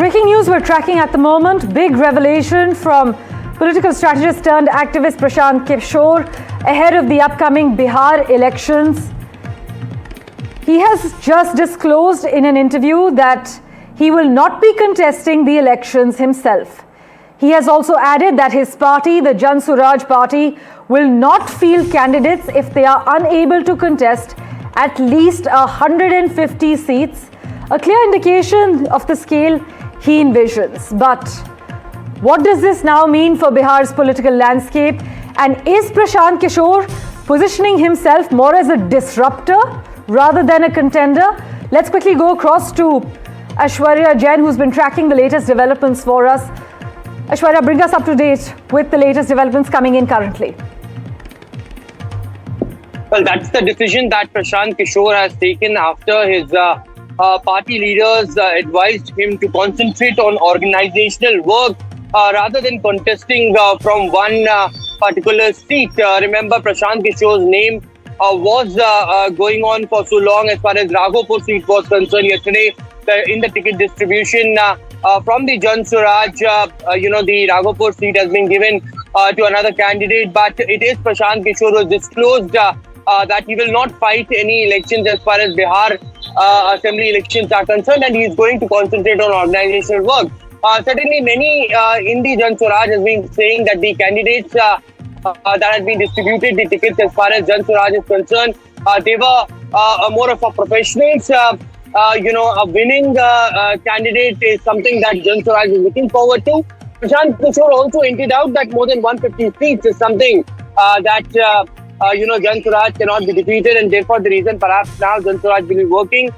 breaking news we're tracking at the moment. Big revelation from political strategist turned activist Prashant Kishor ahead of the upcoming Bihar elections. He has just disclosed in an interview that he will not be contesting the elections himself. He has also added that his party, the Jan Suraaj Party, will not field candidates if they are unable to contest at least 150 seats, a clear indication of the scale he envisions. But what does this now mean for Bihar's political landscape? And is Prashant Kishor positioning himself more as a disruptor rather than a contender? Let's quickly go across to Aishwarya Jain, who's been tracking the latest developments for us. Aishwarya, bring us up to date with the latest developments coming in currently. Well, that's the decision that Prashant Kishor has taken after his party leaders advised him to concentrate on organizational work rather than contesting from one particular seat. Remember, Prashant Kishor's name was going on for so long as far as Raghopur seat was concerned. Yesterday, in the ticket distribution from the Jan Suraaj, the Raghopur seat has been given to another candidate, but it is Prashant Kishor who has disclosed that he will not fight any elections as far as Bihar Assembly elections are concerned, and he is going to concentrate on organizational work. Certainly, many in the Jan Suraaj has been saying that the candidates that have been distributed the tickets as far as Jan Suraaj is concerned, they were more of a professionals. A winning candidate is something that Jan Suraaj is looking forward to. Prashant Kishor also hinted out that more than 150 seats is something that Jan Suraaj cannot be defeated, and therefore the reason perhaps now Jan Suraaj will be working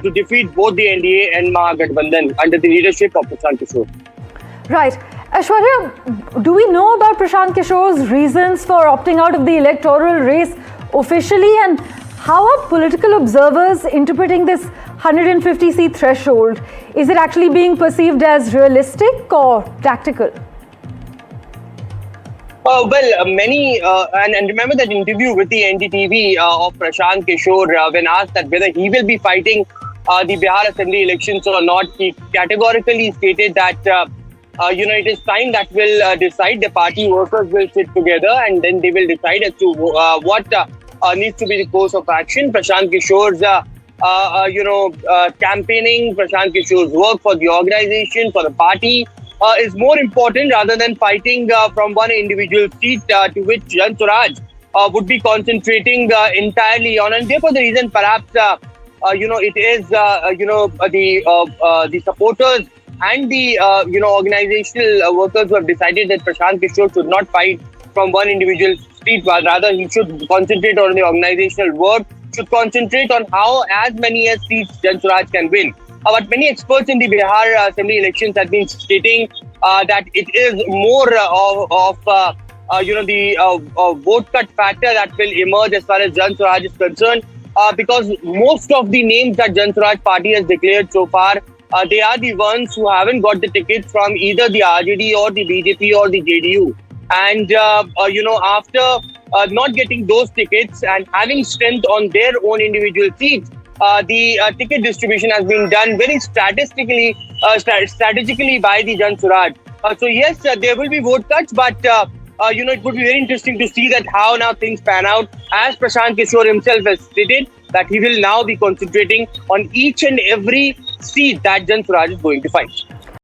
to defeat both the NDA and Mahagathbandhan under the leadership of Prashant Kishor. Right. Aishwarya, do we know about Prashant Kishor's reasons for opting out of the electoral race officially, and how are political observers interpreting this 150 seat threshold? Is it actually being perceived as realistic or tactical? Many, and remember that interview with the NDTV of Prashant Kishor when asked that whether he will be fighting the Bihar Assembly elections or not, he categorically stated that, it is time that will decide. The party workers will sit together and then they will decide as to what needs to be the course of action. Prashant Kishor's, campaigning, Prashant Kishor's work for the organization, for the party, is more important rather than fighting from one individual seat to which Jan Suraaj would be concentrating entirely on. And therefore, the reason perhaps, it is, the supporters and the, organizational workers who have decided that Prashant Kishor should not fight from one individual seat, but rather he should concentrate on the organizational work, should concentrate on how as many as seats Jan Suraaj can win. But many experts in the Bihar Assembly elections have been stating that it is more of the vote cut factor that will emerge as far as Jan Suraaj is concerned, because most of the names that Jan Suraaj Party has declared so far, they are the ones who haven't got the tickets from either the RJD or the BJP or the JDU. And, after not getting those tickets and having strength on their own individual seats, the ticket distribution has been done very strategically by the Jan Suraaj. So yes, there will be vote cuts, but it would be very interesting to see that how now things pan out, as Prashant Kishor himself has stated that he will now be concentrating on each and every seat that Jan Suraaj is going to fight.